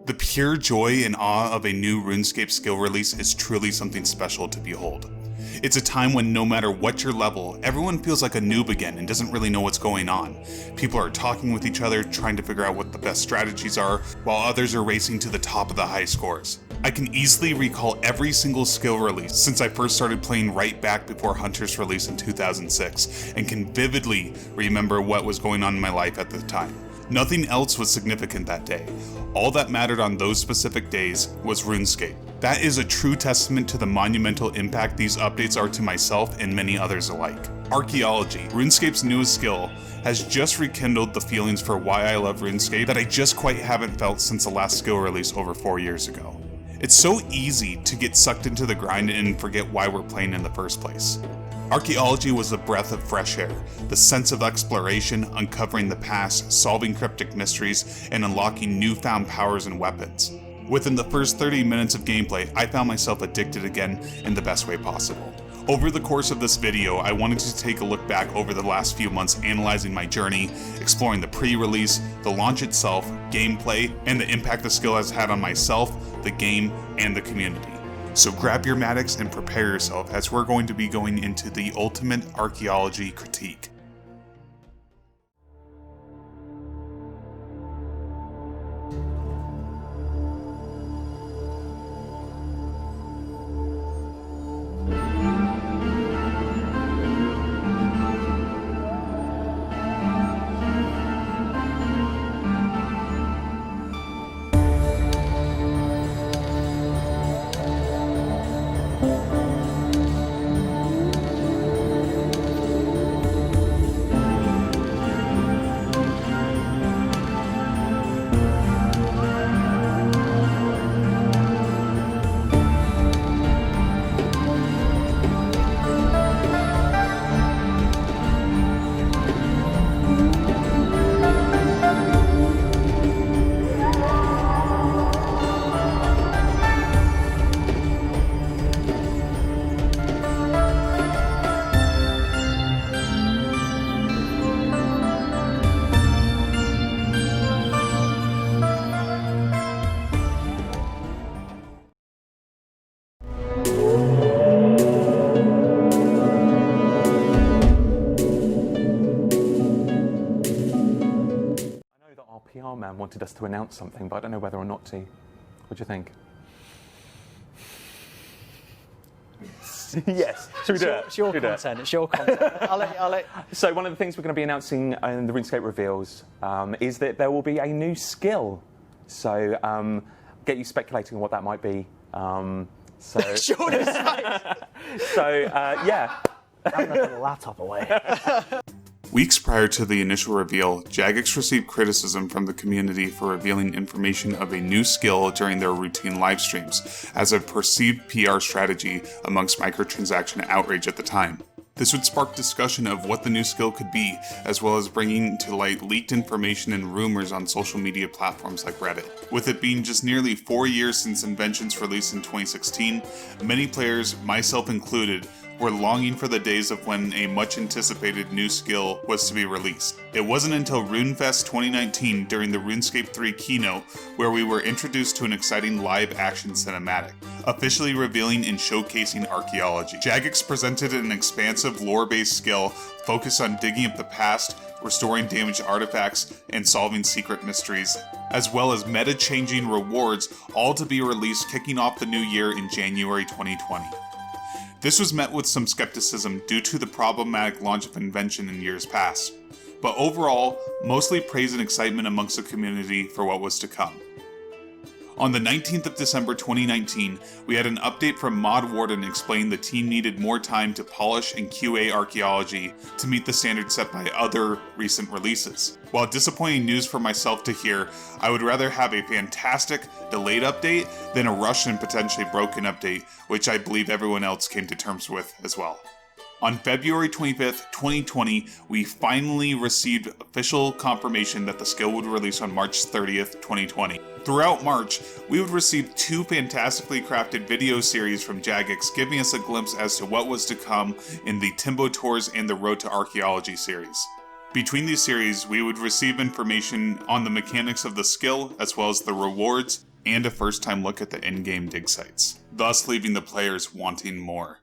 The pure joy and awe of a new RuneScape skill release is truly something special to behold. It's a time when no matter what your level, everyone feels like a noob again and doesn't really know what's going on. People are talking with each other, trying to figure out what the best strategies are, while others are racing to the top of the high scores. I can easily recall every single skill release since I first started playing right back before Hunter's release in 2006, and can vividly remember what was going on in my life at the time. Nothing else was significant that day. All that mattered on those specific days was RuneScape. That is a true testament to the monumental impact these updates are to myself and many others alike. Archaeology, RuneScape's newest skill, has just rekindled the feelings for why I love RuneScape that I just quite haven't felt since the last skill release over 4 years ago. It's so easy to get sucked into the grind and forget why we're playing in the first place. Archaeology was a breath of fresh air, the sense of exploration, uncovering the past, solving cryptic mysteries, and unlocking newfound powers and weapons. Within the first 30 minutes of gameplay, I found myself addicted again in the best way possible. Over the course of this video, I wanted to take a look back over the last few months analyzing my journey, exploring the pre-release, the launch itself, gameplay, and the impact the skill has had on myself, the game, and the community. So grab your Maddox and prepare yourself as we're going to be going into the ultimate archaeology critique. PR man wanted us to announce something, but I don't know whether or not to. What do you think? Yes. Should we do it? It's your content. It's your content. I'll let. So one of the things we're going to be announcing in the RuneScape reveals is that there will be a new skill. So get you speculating on what that might be. Yeah. I'm going to put the laptop away. Weeks prior to the initial reveal, Jagex received criticism from the community for revealing information of a new skill during their routine live streams, as a perceived PR strategy amongst microtransaction outrage at the time. This would spark discussion of what the new skill could be, as well as bringing to light leaked information and rumors on social media platforms like Reddit. With it being just nearly 4 years since Invention's release in 2016, many players, myself included, were longing for the days of when a much anticipated new skill was to be released. It wasn't until RuneFest 2019 during the RuneScape 3 keynote where we were introduced to an exciting live action cinematic, officially revealing and showcasing archaeology. Jagex presented an expansive lore-based skill focused on digging up the past, restoring damaged artifacts, and solving secret mysteries, as well as meta-changing rewards, all to be released kicking off the new year in January 2020. This was met with some skepticism due to the problematic launch of Invention in years past, but overall, mostly praise and excitement amongst the community for what was to come. On the 19th of December 2019, we had an update from Mod Warden explaining the team needed more time to polish and QA archaeology to meet the standards set by other recent releases. While disappointing news for myself to hear, I would rather have a fantastic, delayed update than a rushed and potentially broken update, which I believe everyone else came to terms with as well. On February 25th, 2020, we finally received official confirmation that the skill would release on March 30th, 2020. Throughout March, we would receive 2 fantastically crafted video series from Jagex giving us a glimpse as to what was to come in the Timbo Tours and the Road to Archaeology series. Between these series, we would receive information on the mechanics of the skill, as well as the rewards, and a first-time look at the in-game dig sites, thus leaving the players wanting more.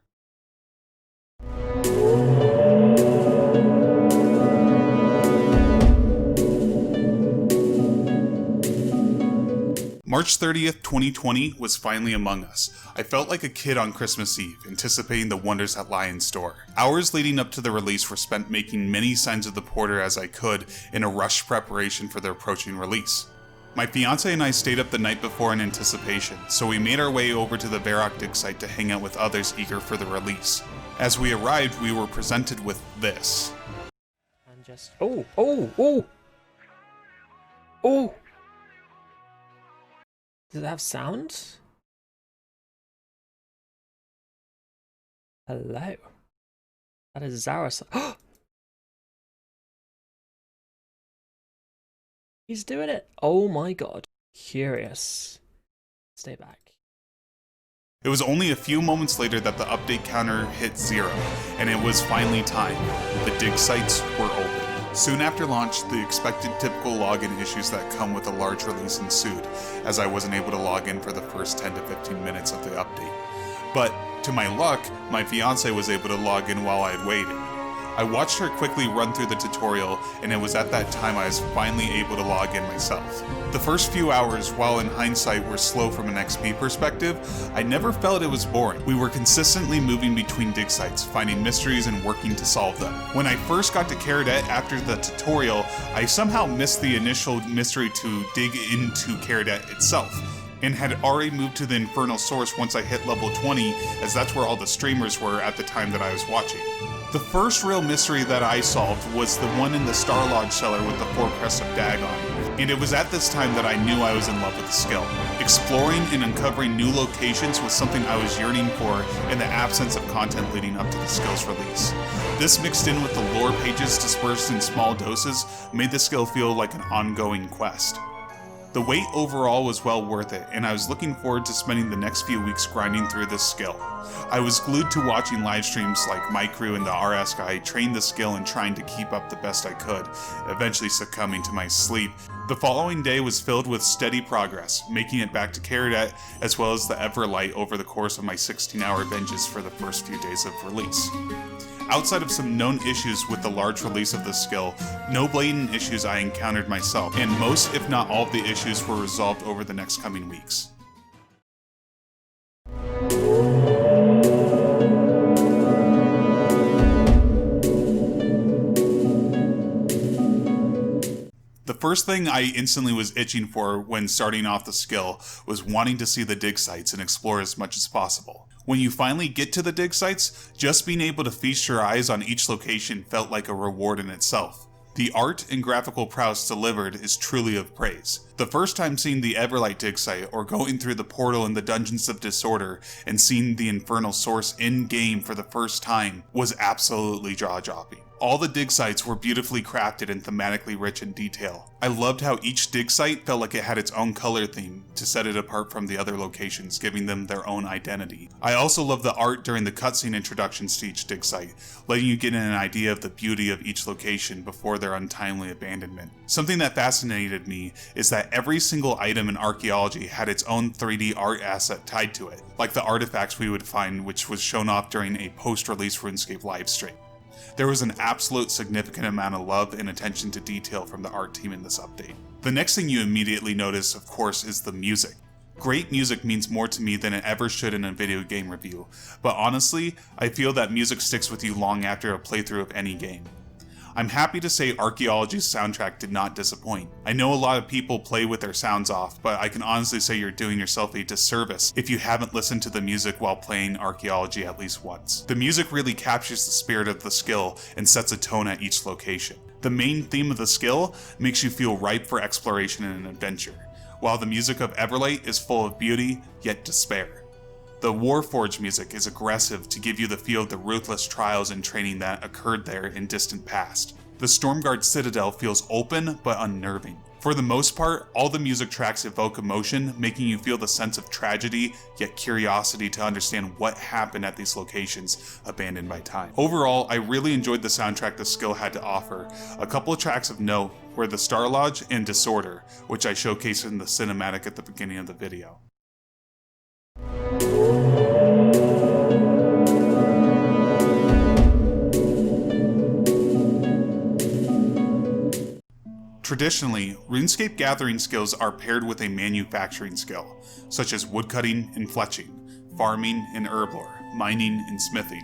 March 30th, 2020 was finally among us. I felt like a kid on Christmas Eve, anticipating the wonders that lie in store. Hours leading up to the release were spent making many signs of the porter as I could in a rushed preparation for the approaching release. My fiance and I stayed up the night before in anticipation, so we made our way over to the Varrock dig site to hang out with others eager for the release. As we arrived, we were presented with this. And just oh. Does it have sound? Hello. That is Zaros. He's doing it. Oh my god. Curious. Stay back. It was only a few moments later that the update counter hit 0, and it was finally time. The dig sites were open. Soon after launch, the expected typical login issues that come with a large release ensued, as I wasn't able to log in for the first 10 to 15 minutes of the update. But, to my luck, my fiance was able to log in while I had waited. I watched her quickly run through the tutorial, and it was at that time I was finally able to log in myself. The first few hours, while in hindsight were slow from an XP perspective, I never felt it was boring. We were consistently moving between dig sites, finding mysteries and working to solve them. When I first got to Caradet after the tutorial, I somehow missed the initial mystery to dig into Caradet itself, and had already moved to the Infernal Source once I hit level 20, as that's where all the streamers were at the time that I was watching. The first real mystery that I solved was the one in the Star Lodge cellar with the 4 crests of Dagon, and it was at this time that I knew I was in love with the skill. Exploring and uncovering new locations was something I was yearning for in the absence of content leading up to the skill's release. This mixed in with the lore pages dispersed in small doses made the skill feel like an ongoing quest. The wait overall was well worth it, and I was looking forward to spending the next few weeks grinding through this skill. I was glued to watching live streams like my crew and the RS guy train the skill and trying to keep up the best I could, eventually succumbing to my sleep. The following day was filled with steady progress, making it back to Caradet as well as the Everlight over the course of my 16-hour binges for the first few days of release. Outside of some known issues with the large release of this skill, no blatant issues I encountered myself, and most if not all of the issues were resolved over the next coming weeks. The first thing I instantly was itching for when starting off the skill was wanting to see the dig sites and explore as much as possible. When you finally get to the dig sites, just being able to feast your eyes on each location felt like a reward in itself. The art and graphical prowess delivered is truly of praise. The first time seeing the Everlight dig site or going through the portal in the Dungeons of Disorder and seeing the Infernal Source in-game for the first time was absolutely jaw-dropping. All the dig sites were beautifully crafted and thematically rich in detail. I loved how each dig site felt like it had its own color theme to set it apart from the other locations, giving them their own identity. I also loved the art during the cutscene introductions to each dig site, letting you get an idea of the beauty of each location before their untimely abandonment. Something that fascinated me is that every single item in Archaeology had its own 3D art asset tied to it, like the artifacts we would find, which was shown off during a post-release RuneScape livestream. There was an absolute significant amount of love and attention to detail from the art team in this update. The next thing you immediately notice, of course, is the music. Great music means more to me than it ever should in a video game review, but honestly, I feel that music sticks with you long after a playthrough of any game. I'm happy to say Archaeology's soundtrack did not disappoint. I know a lot of people play with their sounds off, but I can honestly say you're doing yourself a disservice if you haven't listened to the music while playing Archaeology at least once. The music really captures the spirit of the skill and sets a tone at each location. The main theme of the skill makes you feel ripe for exploration and adventure, while the music of Everlight is full of beauty, yet despair. The Warforged music is aggressive to give you the feel of the ruthless trials and training that occurred there in distant past. The Stormguard Citadel feels open but unnerving. For the most part, all the music tracks evoke emotion, making you feel the sense of tragedy, yet curiosity to understand what happened at these locations abandoned by time. Overall, I really enjoyed the soundtrack the skill had to offer. A couple of tracks of note were the Star Lodge and Disorder, which I showcased in the cinematic at the beginning of the video. Traditionally, RuneScape gathering skills are paired with a manufacturing skill, such as woodcutting and fletching, farming and herb lore, mining and smithing.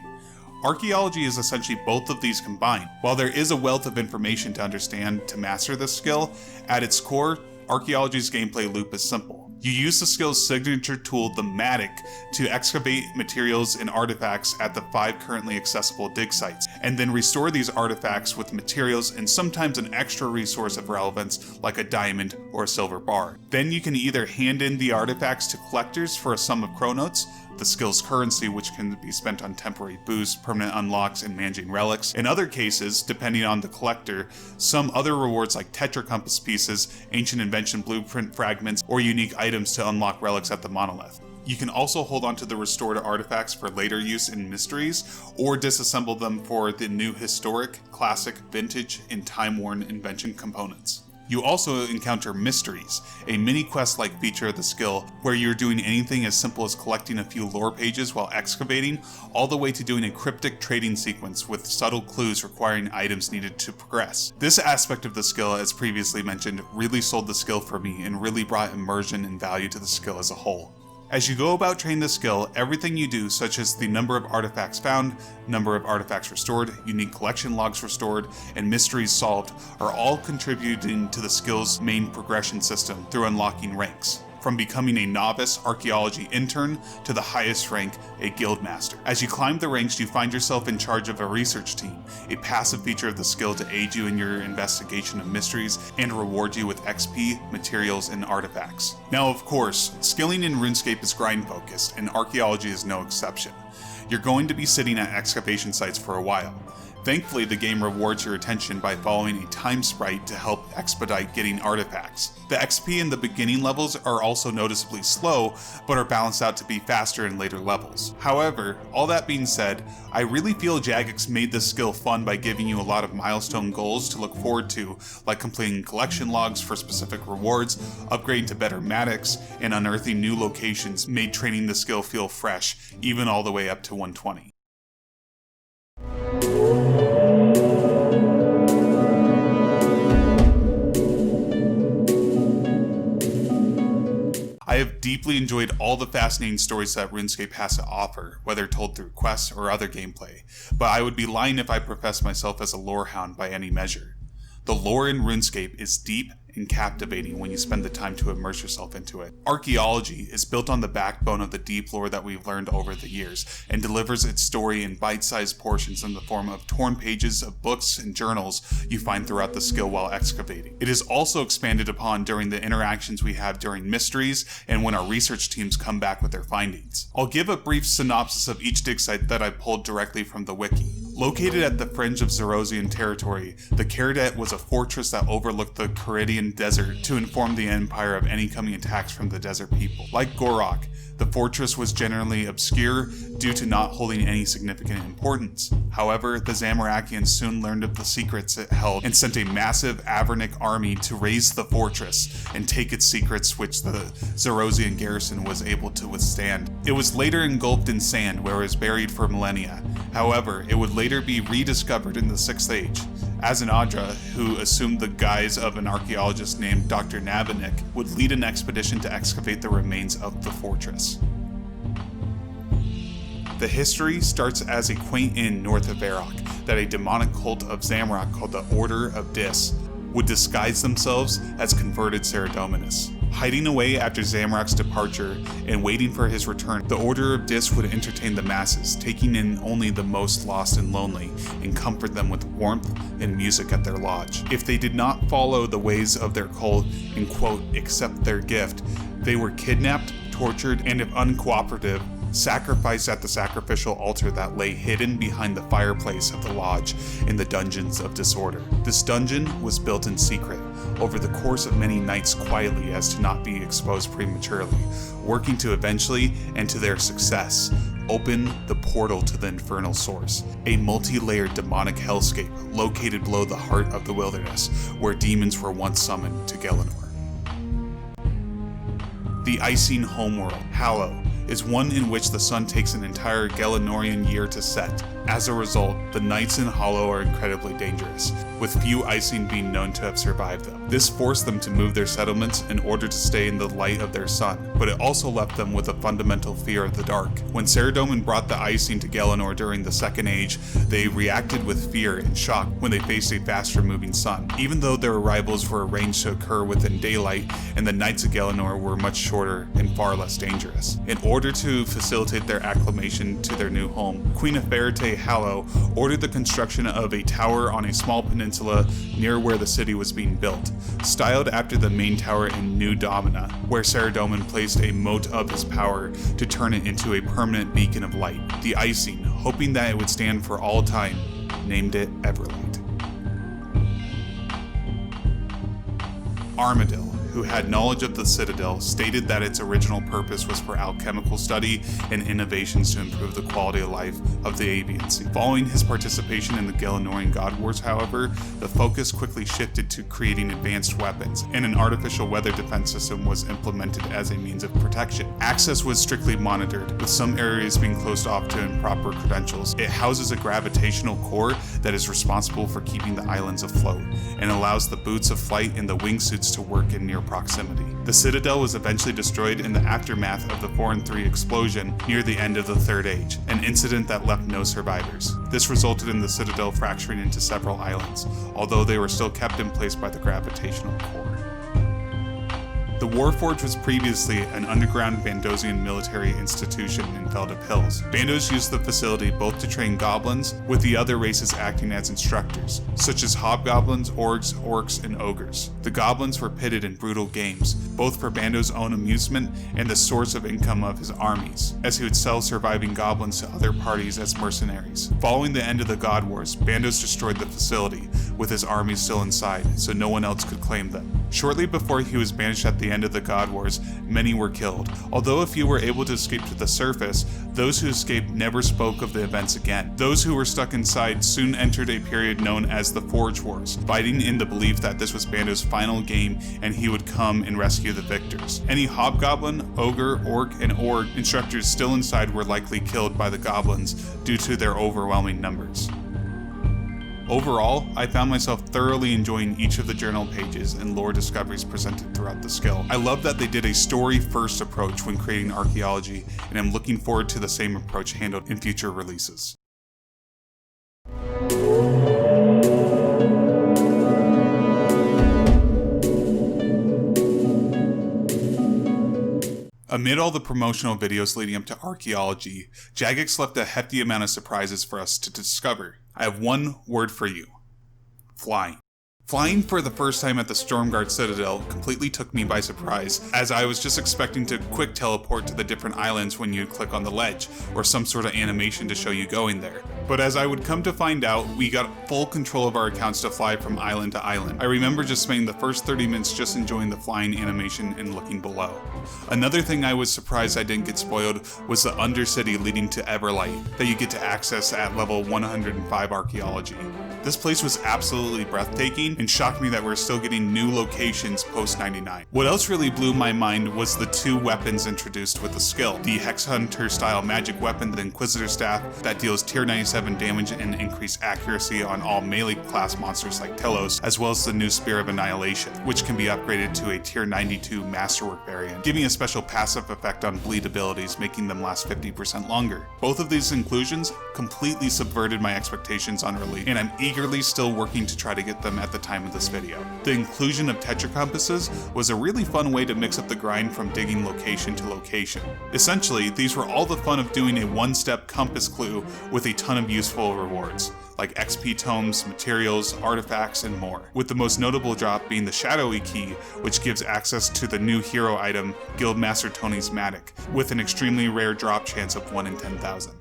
Archaeology is essentially both of these combined. While there is a wealth of information to understand to master this skill, at its core, Archaeology's gameplay loop is simple. You use the skill's signature tool, the Matic, to excavate materials and artifacts at the 5 currently accessible dig sites, and then restore these artifacts with materials and sometimes an extra resource of relevance like a diamond or a silver bar. Then you can either hand in the artifacts to collectors for a sum of chronotes, the skill's currency, which can be spent on temporary boosts, permanent unlocks, and managing relics. In other cases, depending on the collector, some other rewards like Tetra Compass pieces, ancient invention blueprint fragments, or unique items to unlock relics at the monolith. You can also hold on to the restored artifacts for later use in mysteries, or disassemble them for the new historic, classic, vintage, and time-worn invention components. You also encounter mysteries, a mini-quest-like feature of the skill where you're doing anything as simple as collecting a few lore pages while excavating, all the way to doing a cryptic trading sequence with subtle clues requiring items needed to progress. This aspect of the skill, as previously mentioned, really sold the skill for me and really brought immersion and value to the skill as a whole. As you go about training the skill, everything you do, such as the number of artifacts found, number of artifacts restored, unique collection logs restored, and mysteries solved, are all contributing to the skill's main progression system through unlocking ranks, from becoming a novice archaeology intern to the highest rank, a guild master. As you climb the ranks, you find yourself in charge of a research team, a passive feature of the skill to aid you in your investigation of mysteries and reward you with XP, materials, and artifacts. Now, of course, skilling in RuneScape is grind focused, and archaeology is no exception. You're going to be sitting at excavation sites for a while. Thankfully, the game rewards your attention by following a time sprite to help expedite getting artifacts. The XP in the beginning levels are also noticeably slow, but are balanced out to be faster in later levels. However, all that being said, I really feel Jagex made this skill fun by giving you a lot of milestone goals to look forward to, like completing collection logs for specific rewards, upgrading to better matics, and unearthing new locations made training the skill feel fresh, even all the way up to 120. I have deeply enjoyed all the fascinating stories that RuneScape has to offer, whether told through quests or other gameplay, but I would be lying if I professed myself as a lore hound by any measure. The lore in RuneScape is deep and captivating when you spend the time to immerse yourself into it. Archaeology is built on the backbone of the deep lore that we've learned over the years, and delivers its story in bite-sized portions in the form of torn pages of books and journals you find throughout the skill while excavating. It is also expanded upon during the interactions we have during mysteries and when our research teams come back with their findings. I'll give a brief synopsis of each dig site that I pulled directly from the wiki. Located at the fringe of Zerosian territory, the Caradet was a fortress that overlooked the Caridian desert to inform the Empire of any coming attacks from the desert people. Like Gorok, the fortress was generally obscure due to not holding any significant importance. However, the Zamorakians soon learned of the secrets it held and sent a massive Avernic army to raise the fortress and take its secrets, which the Zerosian garrison was able to withstand. It was later engulfed in sand where it was buried for millennia. However, it would later be rediscovered in the 6th Age. Azinadra, who assumed the guise of an archaeologist named Dr. Navinik, would lead an expedition to excavate the remains of the fortress. The history starts as a quaint inn north of Varrock that a demonic cult of Zamorak called the Order of Dis would disguise themselves as converted Ceredominus. Hiding away after Zamorak's departure and waiting for his return, the Order of Dis would entertain the masses, taking in only the most lost and lonely, and comfort them with warmth and music at their lodge. If they did not follow the ways of their cult and, quote, accept their gift, they were kidnapped, tortured, and if uncooperative, sacrificed at the sacrificial altar that lay hidden behind the fireplace of the lodge in the Dungeons of Disorder. This dungeon was built in secret, over the course of many nights quietly as to not be exposed prematurely, working to eventually, and to their success, open the portal to the infernal source, a multi-layered demonic hellscape located below the heart of the wilderness, where demons were once summoned to Gelenor. The Icene homeworld, Hallow, is one in which the sun takes an entire Gelenorian year to set. As a result, the nights in Hollow are incredibly dangerous, with few Icene being known to have survived them. This forced them to move their settlements in order to stay in the light of their sun, but it also left them with a fundamental fear of the dark. When Saradomin brought the Icene to Gelenor during the Second Age, they reacted with fear and shock when they faced a faster moving sun, even though their arrivals were arranged to occur within daylight and the nights of Gelenor were much shorter and far less dangerous. In order to facilitate their acclimation to their new home, Queen Nefertiti Hallow ordered the construction of a tower on a small peninsula near where the city was being built, styled after the main tower in New Domina, where Saradomin placed a moat of his power to turn it into a permanent beacon of light. The Icene, hoping that it would stand for all time, named it Everlight. Armadil, who had knowledge of the Citadel, stated that its original purpose was for alchemical study and innovations to improve the quality of life of the Aviancy. Following his participation in the Gelenorian God Wars, however, the focus quickly shifted to creating advanced weapons, and an artificial weather defense system was implemented as a means of protection. Access was strictly monitored, with some areas being closed off to improper credentials. It houses a gravitational core that is responsible for keeping the islands afloat, and allows the boots of flight and the wingsuits to work in near proximity. The Citadel was eventually destroyed in the aftermath of the 4 and 3 explosion near the end of the Third Age, an incident that left no survivors. This resulted in the Citadel fracturing into several islands, although they were still kept in place by the gravitational core. The Warforge was previously an underground Bandosian military institution in Velda Hills. Bandos used the facility both to train goblins, with the other races acting as instructors, such as hobgoblins, orcs, orcs, and ogres. The goblins were pitted in brutal games, both for Bando's own amusement and the source of income of his armies, as he would sell surviving goblins to other parties as mercenaries. Following the end of the God Wars, Bandos destroyed the facility, with his armies still inside, so no one else could claim them. Shortly before he was banished at the end of the God Wars, many were killed. Although a few were able to escape to the surface, those who escaped never spoke of the events again. Those who were stuck inside soon entered a period known as the Forge Wars, fighting in the belief that this was Bando's final game and he would come and rescue the victors. Any hobgoblin, ogre, orc, and orc instructors still inside were likely killed by the goblins due to their overwhelming numbers. Overall, I found myself thoroughly enjoying each of the journal pages and lore discoveries presented throughout the skill. I love that they did a story-first approach when creating archaeology, and I'm looking forward to the same approach handled in future releases. Amid all the promotional videos leading up to Archaeology, Jagex left a hefty amount of surprises for us to discover. I have one word for you. Flying. Flying for the first time at the Stormguard Citadel completely took me by surprise, as I was just expecting to quick teleport to the different islands when you click on the ledge, or some sort of animation to show you going there. But as I would come to find out, we got full control of our accounts to fly from island to island. I remember just spending the first 30 minutes just enjoying the flying animation and looking below. Another thing I was surprised I didn't get spoiled was the Undercity leading to Everlight that you get to access at level 105 Archaeology. This place was absolutely breathtaking and shocked me that we're still getting new locations post 99. What else really blew my mind was the 2 weapons introduced with the skill. The Hex Hunter style magic weapon, the Inquisitor Staff, that deals tier 97 damage and increased accuracy on all melee class monsters like Telos, as well as the new Spear of Annihilation, which can be upgraded to a tier 92 Masterwork variant, giving a special passive effect on bleed abilities, making them last 50% longer. Both of these inclusions completely subverted my expectations on release, and I'm eager eagerly still working to try to get them at the time of this video. The inclusion of Tetra compasses was a really fun way to mix up the grind from digging location to location. Essentially, these were all the fun of doing a one-step compass clue with a ton of useful rewards, like XP tomes, materials, artifacts, and more, with the most notable drop being the Shadowy Key, which gives access to the new hero item, Guildmaster Tony's Matic, with an extremely rare drop chance of 1 in 10,000.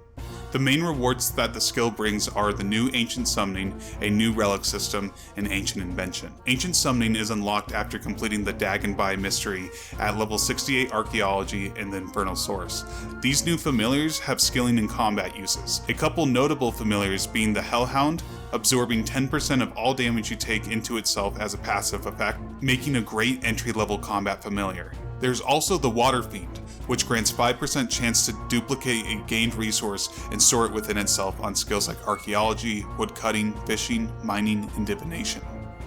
The main rewards that the skill brings are the new Ancient Summoning, a new relic system, and Ancient Invention. Ancient Summoning is unlocked after completing the Dagonbai mystery at level 68 Archaeology and the Infernal Source. These new familiars have skilling and combat uses, a couple notable familiars being the Hellhound, absorbing 10% of all damage you take into itself as a passive effect, making a great entry-level combat familiar. There's also the Water Fiend, which grants 5% chance to duplicate a gained resource and store it within itself on skills like Archaeology, Woodcutting, Fishing, Mining, and Divination.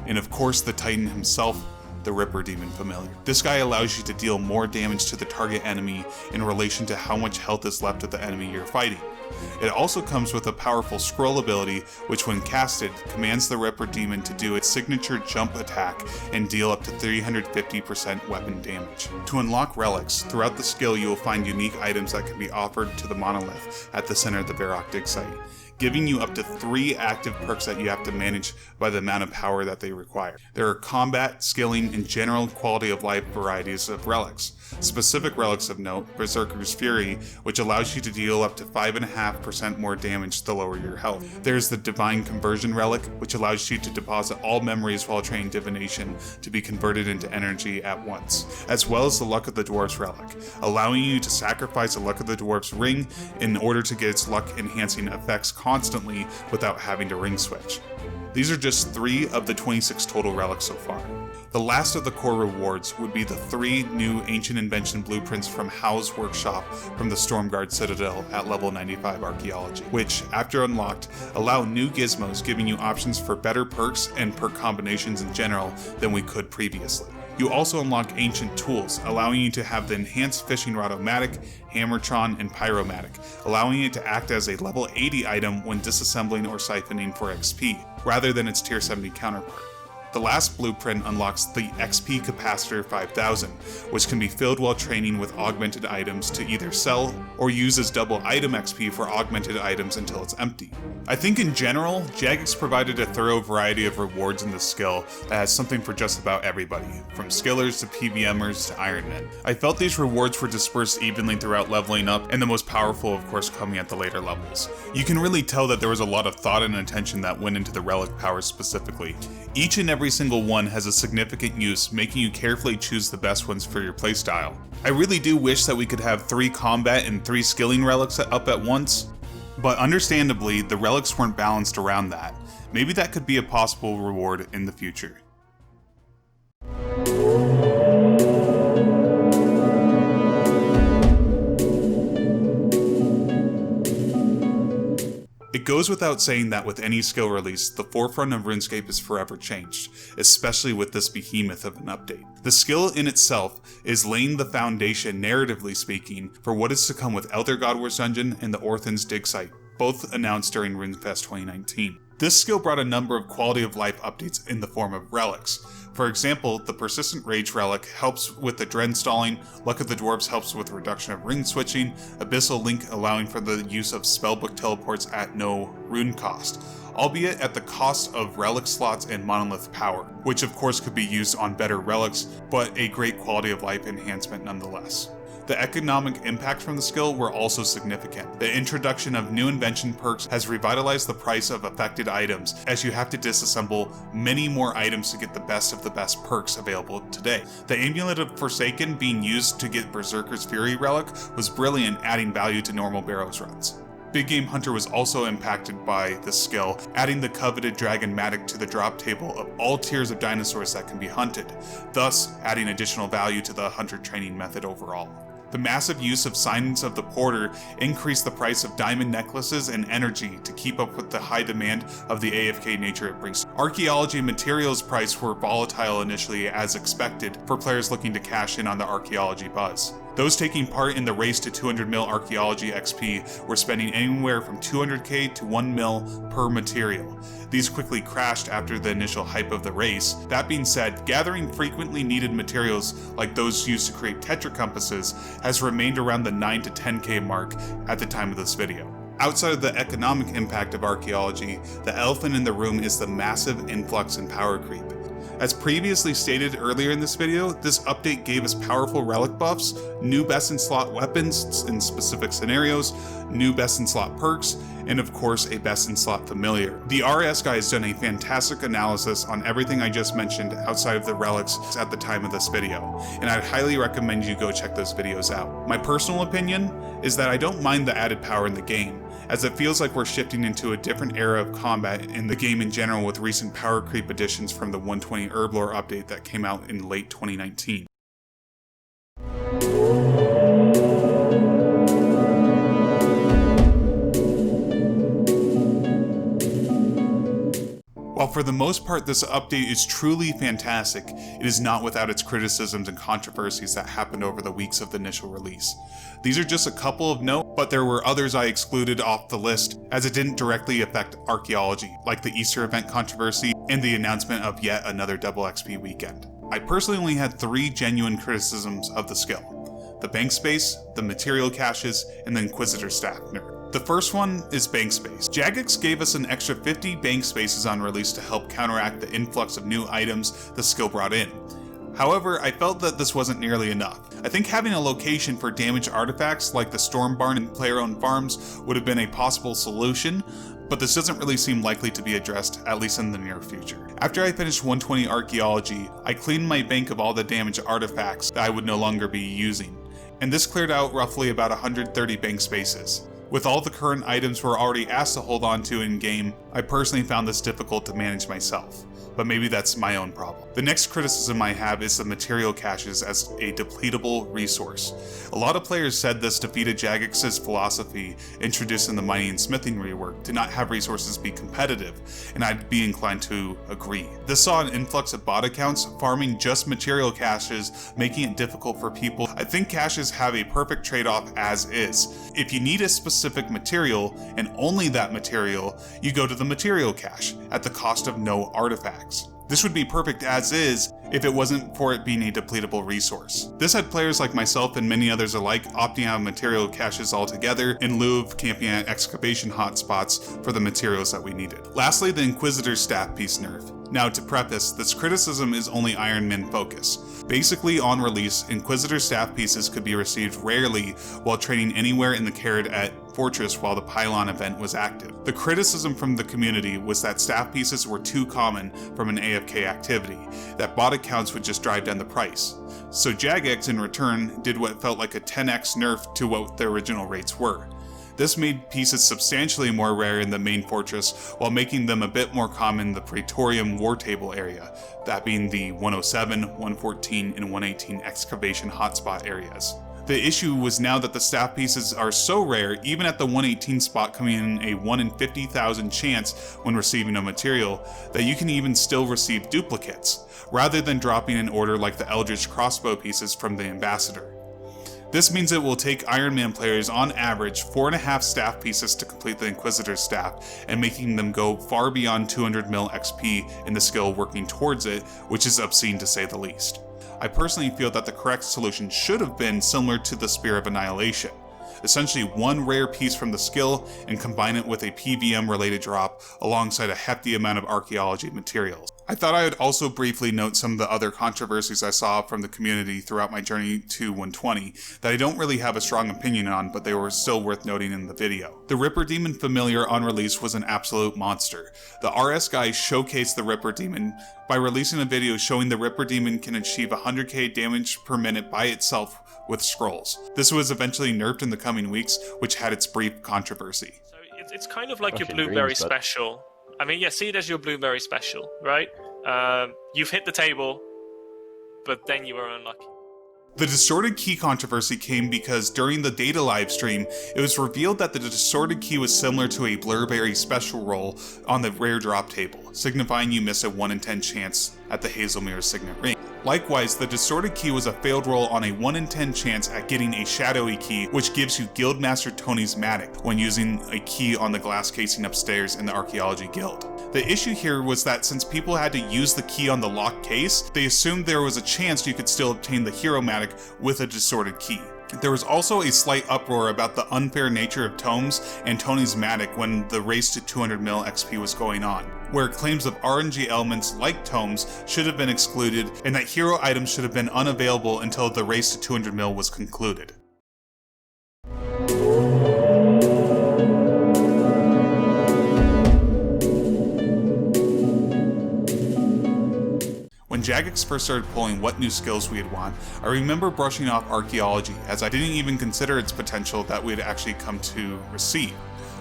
And of course the Titan himself, the Ripper Demon Familiar. This guy allows you to deal more damage to the target enemy in relation to how much health is left of the enemy you're fighting. It also comes with a powerful scroll ability, which when casted, commands the Ripper Demon to do its signature jump attack and deal up to 350% weapon damage. To unlock relics, throughout the skill you will find unique items that can be offered to the monolith at the center of the Varrock dig site, giving you up to 3 active perks that you have to manage by the amount of power that they require. There are combat, skilling, and general quality of life varieties of relics. Specific relics of note, Berserker's Fury, which allows you to deal up to 5.5% more damage the lower your health. There's the Divine Conversion Relic, which allows you to deposit all memories while training Divination to be converted into energy at once, as well as the Luck of the Dwarf's Relic, allowing you to sacrifice a Luck of the Dwarf's ring in order to get its luck enhancing effects constantly without having to ring switch. These are just 3 of the 26 total relics so far. The last of the core rewards would be the 3 new Ancient Invention blueprints from Howe's workshop from the Stormguard Citadel at level 95 Archaeology, which, after unlocked, allow new gizmos, giving you options for better perks and perk combinations in general than we could previously. You also unlock ancient tools, allowing you to have the enhanced fishing rod-o-matic, hammertron, and pyromatic, allowing it to act as a level 80 item when disassembling or siphoning for XP, rather than its tier 70 counterpart. The last blueprint unlocks the XP Capacitor 5000, which can be filled while training with augmented items to either sell or use as double item XP for augmented items until it's empty. I think in general, Jagex provided a thorough variety of rewards in this skill that has something for just about everybody, from skillers to PVMers to Ironmen. I felt these rewards were dispersed evenly throughout leveling up, and the most powerful of course coming at the later levels. You can really tell that there was a lot of thought and attention that went into the relic powers specifically. Each and every single one has a significant use, making you carefully choose the best ones for your playstyle. I really do wish that we could have 3 combat and 3 skilling relics up at once, but understandably, the relics weren't balanced around that. Maybe that could be a possible reward in the future. It goes without saying that with any skill release, the forefront of RuneScape is forever changed, especially with this behemoth of an update. The skill in itself is laying the foundation, narratively speaking, for what is to come with Elder Godwar's Dungeon and the Orthan's Dig Site, both announced during RuneFest 2019. This skill brought a number of quality of life updates in the form of relics. For example, the Persistent Rage Relic helps with the Dren stalling, Luck of the Dwarves helps with reduction of ring switching, Abyssal Link allowing for the use of spellbook teleports at no rune cost, albeit at the cost of relic slots and monolith power, which of course could be used on better relics, but a great quality of life enhancement nonetheless. The economic impact from the skill were also significant. The introduction of new invention perks has revitalized the price of affected items, as you have to disassemble many more items to get the best of the best perks available today. The Amulet of Forsaken being used to get Berserker's Fury relic was brilliant, adding value to normal Barrows runs. Big Game Hunter was also impacted by this skill, adding the coveted Dragon Matic to the drop table of all tiers of dinosaurs that can be hunted, thus adding additional value to the hunter training method overall. The massive use of Silence of the Porter increased the price of diamond necklaces and energy to keep up with the high demand of the AFK nature it brings. Archaeology materials price were volatile initially as expected for players looking to cash in on the archaeology buzz. Those taking part in the race to 200 mil archaeology XP were spending anywhere from 200k to 1 mil per material. These quickly crashed after the initial hype of the race. That being said, gathering frequently needed materials like those used to create tetra compasses has remained around the 9 to 10k mark at the time of this video. Outside of the economic impact of archaeology, the elephant in the room is the massive influx in power creep. As previously stated earlier in this video, this update gave us powerful relic buffs, new best in slot weapons in specific scenarios, new best in slot perks, and of course a best in slot familiar. The RS guy has done a fantastic analysis on everything I just mentioned outside of the relics at the time of this video, and I'd highly recommend you go check those videos out. My personal opinion is that I don't mind the added power in the game, as it feels like we're shifting into a different era of combat in the game in general with recent power creep additions from the 120 Herblore update that came out in late 2019. While for the most part this update is truly fantastic, it is not without its criticisms and controversies that happened over the weeks of the initial release. These are just a couple of note, but there were others I excluded off the list as it didn't directly affect archaeology, like the Easter event controversy and the announcement of yet another double XP weekend. I personally only had 3 genuine criticisms of the skill: the bank space, the material caches, and the Inquisitor staff nerf. The first one is bank space. Jagex gave us an extra 50 bank spaces on release to help counteract the influx of new items the skill brought in. However, I felt that this wasn't nearly enough. I think having a location for damaged artifacts like the Storm Barn and player-owned farms would have been a possible solution, but this doesn't really seem likely to be addressed, at least in the near future. After I finished 120 Archaeology, I cleaned my bank of all the damaged artifacts that I would no longer be using, and this cleared out roughly about 130 bank spaces. With all the current items we're already asked to hold on to in-game, I personally found this difficult to manage myself, but maybe that's my own problem. The next criticism I have is the material caches as a depletable resource. A lot of players said this defeated Jagex's philosophy introduced in the mining and smithing rework to not have resources be competitive, and I'd be inclined to agree. This saw an influx of bot accounts farming just material caches, making it difficult for people. I think caches have a perfect trade-off as is. If you need a specific material, and only that material, you go to the material cache, at the cost of no artifacts. This would be perfect as is if it wasn't for it being a depletable resource. This had players like myself and many others alike opting out of material caches altogether in lieu of camping at excavation hotspots for the materials that we needed. Lastly, the Inquisitor staff piece nerf. Now, to preface, this criticism is only Iron Man focus. Basically, on release, Inquisitor staff pieces could be received rarely while training anywhere in the Carrot at Fortress while the Pylon event was active. The criticism from the community was that staff pieces were too common from an AFK activity, that bot accounts would just drive down the price. So Jagex in return did what felt like a 10x nerf to what the original rates were. This made pieces substantially more rare in the main fortress while making them a bit more common in the Praetorium War Table area, that being the 107, 114, and 118 excavation hotspot areas. The issue was now that the staff pieces are so rare, even at the 118 spot coming in a 1 in 50,000 chance when receiving a material, that you can even still receive duplicates, rather than dropping in order like the Eldritch crossbow pieces from the Ambassador. This means it will take Iron Man players on average 4.5 staff pieces to complete the Inquisitor staff, and making them go far beyond 200 mil XP in the skill working towards it, which is obscene to say the least. I personally feel that the correct solution should have been similar to the Spear of Annihilation. Essentially one rare piece from the skill and combine it with a PVM related drop alongside a hefty amount of archaeology materials. I thought I would also briefly note some of the other controversies I saw from the community throughout my journey to 120 that I don't really have a strong opinion on, but they were still worth noting in the video. The Ripper Demon familiar on release was an absolute monster. The RS guys showcased the Ripper Demon by releasing a video showing the Ripper Demon can achieve 100k damage per minute by itself with scrolls. This was eventually nerfed in the coming weeks, which had its brief controversy. So it's kind of like your Blueberry special. I mean, yeah, see it as your Blueberry special, right? You've hit the table, but then you were unlucky. The distorted key controversy came because during the data livestream, it was revealed that the distorted key was similar to a blurberry special roll on the rare drop table, signifying you miss a 1 in 10 chance at the Hazelmere Signet Ring. Likewise, the distorted key was a failed roll on a 1 in 10 chance at getting a shadowy key, which gives you Guildmaster Tony's Matic when using a key on the glass casing upstairs in the Archaeology Guild. The issue here was that since people had to use the key on the locked case, they assumed there was a chance you could still obtain the Hero Matic with a distorted key. There was also a slight uproar about the unfair nature of tomes and Tony's Matic when the race to 200mil XP was going on, where claims of RNG elements like tomes should have been excluded and that hero items should have been unavailable until the race to 200mil was concluded. When Jagex first started pulling what new skills we'd want, I remember brushing off Archaeology, as I didn't even consider its potential that we'd actually come to receive.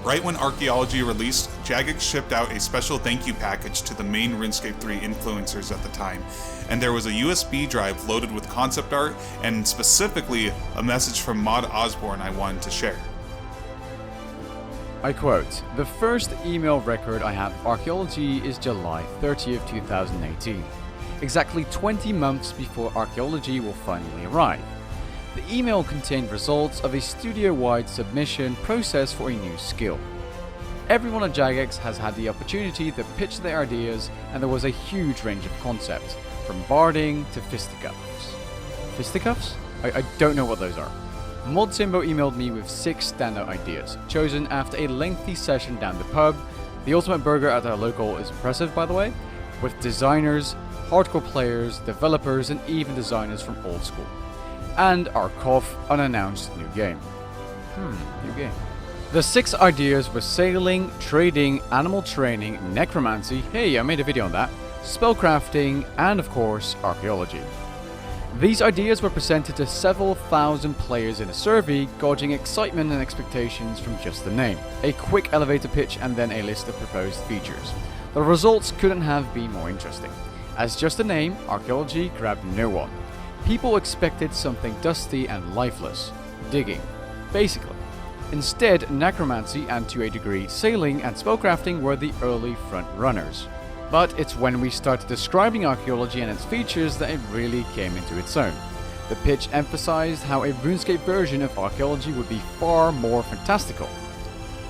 Right when Archaeology released, Jagex shipped out a special thank you package to the main RuneScape 3 influencers at the time, and there was a USB drive loaded with concept art and specifically a message from Mod Osborne I wanted to share. I quote, "The first email record I have of Archaeology is July 30th, 2018. Exactly 20 months before Archaeology will finally arrive. The email contained results of a studio-wide submission process for a new skill. Everyone at Jagex has had the opportunity to pitch their ideas, and there was a huge range of concepts, from barding to fisticuffs." Fisticuffs? I don't know what those are. Mod Simbo emailed me with 6 standout ideas, chosen after a lengthy session down the pub. The ultimate burger at our local is impressive, by the way, with designers, hardcore players, developers, and even designers from old school. And our unannounced new game. New game. The 6 ideas were sailing, trading, animal training, necromancy, hey, I made a video on that, spellcrafting, and of course, archaeology. These ideas were presented to several thousand players in a survey, gauging excitement and expectations from just the name. A quick elevator pitch and then a list of proposed features. The results couldn't have been more interesting. As just a name, Archaeology grabbed no one. People expected something dusty and lifeless. Digging, basically. Instead, necromancy and to a degree sailing and spellcrafting were the early front runners. But it's when we started describing archaeology and its features that it really came into its own. The pitch emphasized how a RuneScape version of archaeology would be far more fantastical.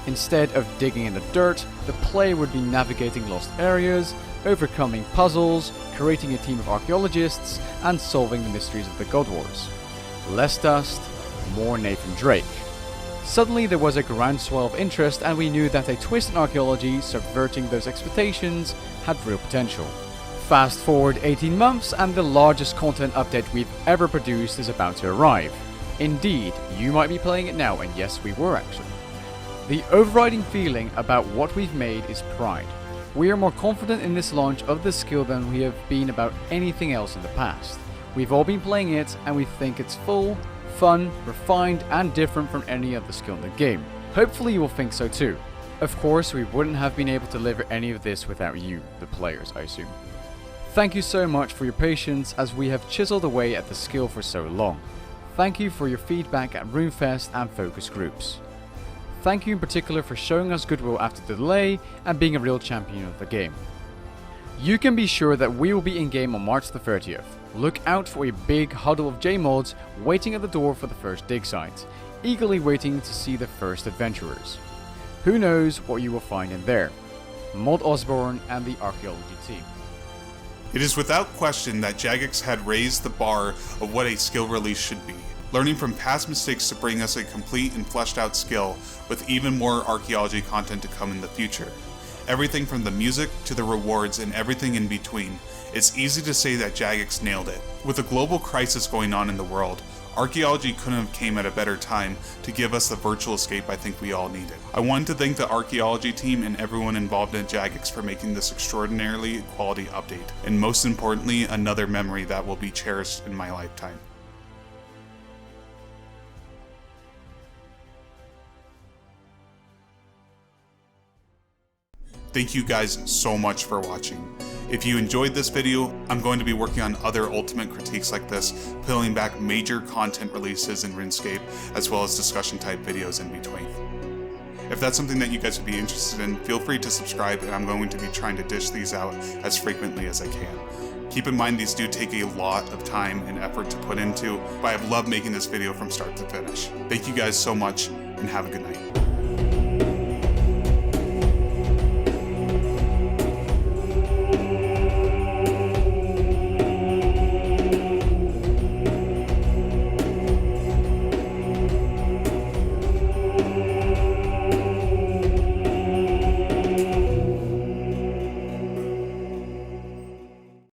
Instead of digging in the dirt, the player would be navigating lost areas, overcoming puzzles, creating a team of archaeologists, and solving the mysteries of the God Wars. Less dust, more Nathan Drake. Suddenly there was a groundswell of interest, and we knew that a twist in archaeology, subverting those expectations, had real potential. Fast forward 18 months and the largest content update we've ever produced is about to arrive. Indeed, you might be playing it now, and yes, we were actually. The overriding feeling about what we've made is pride. We are more confident in this launch of the skill than we have been about anything else in the past. We've all been playing it, and we think it's full, fun, refined, and different from any other skill in the game. Hopefully you will think so too. Of course, we wouldn't have been able to deliver any of this without you, the players, I assume. Thank you so much for your patience as we have chiseled away at the skill for so long. Thank you for your feedback at RuneFest and focus groups. Thank you in particular for showing us goodwill after the delay and being a real champion of the game. You can be sure that we will be in game on March the 30th. Look out for a big huddle of J-mods waiting at the door for the first dig site, eagerly waiting to see the first adventurers. Who knows what you will find in there? Mod Osborne and the archaeology team. It is without question that Jagex had raised the bar of what a skill release should be, learning from past mistakes to bring us a complete and fleshed out skill with even more archaeology content to come in the future. Everything from the music to the rewards and everything in between. It's easy to say that Jagex nailed it. With a global crisis going on in the world, archaeology couldn't have came at a better time to give us the virtual escape I think we all needed. I wanted to thank the archaeology team and everyone involved in Jagex for making this extraordinarily quality update, and most importantly, another memory that will be cherished in my lifetime. Thank you guys so much for watching. If you enjoyed this video, I'm going to be working on other Ultimate critiques like this, peeling back major content releases in RuneScape, as well as discussion type videos in between. If that's something that you guys would be interested in, feel free to subscribe, and I'm going to be trying to dish these out as frequently as I can. Keep in mind these do take a lot of time and effort to put into, but I've loved making this video from start to finish. Thank you guys so much, and have a good night.